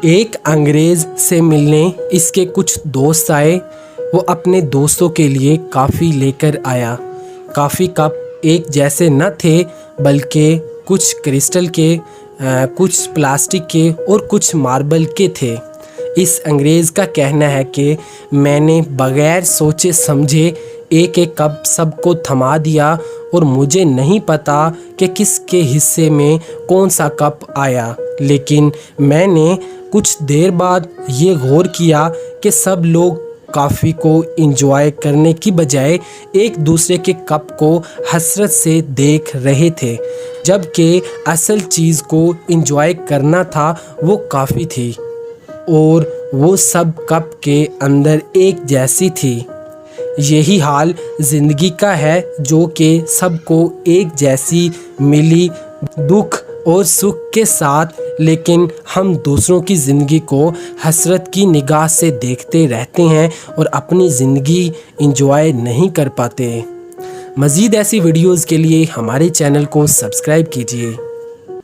ایک انگریز سے ملنے اس کے کچھ دوست آئے۔ وہ اپنے دوستوں کے لیے کافی لے کر آیا۔ کافی کپ ایک جیسے نہ تھے بلکہ کچھ کرسٹل کے، کچھ پلاسٹک کے اور کچھ ماربل کے تھے۔ اس انگریز کا کہنا ہے کہ میں نے بغیر سوچے سمجھے ایک ایک کپ سب کو تھما دیا اور مجھے نہیں پتا کہ کس کے حصے میں کون سا کپ آیا، لیکن میں نے کچھ دیر بعد یہ غور کیا کہ سب لوگ کافی کو انجوائے کرنے کی بجائے ایک دوسرے کے کپ کو حسرت سے دیکھ رہے تھے، جبکہ اصل چیز کو انجوائے کرنا تھا وہ کافی تھی اور وہ سب کپ کے اندر ایک جیسی تھی۔ یہی حال زندگی کا ہے جو کہ سب کو ایک جیسی ملی، دکھ اور سکھ کے ساتھ، لیکن ہم دوسروں کی زندگی کو حسرت کی نگاہ سے دیکھتے رہتے ہیں اور اپنی زندگی انجوائے نہیں کر پاتے۔ مزید ایسی ویڈیوز کے لیے ہمارے چینل کو سبسکرائب کیجیے۔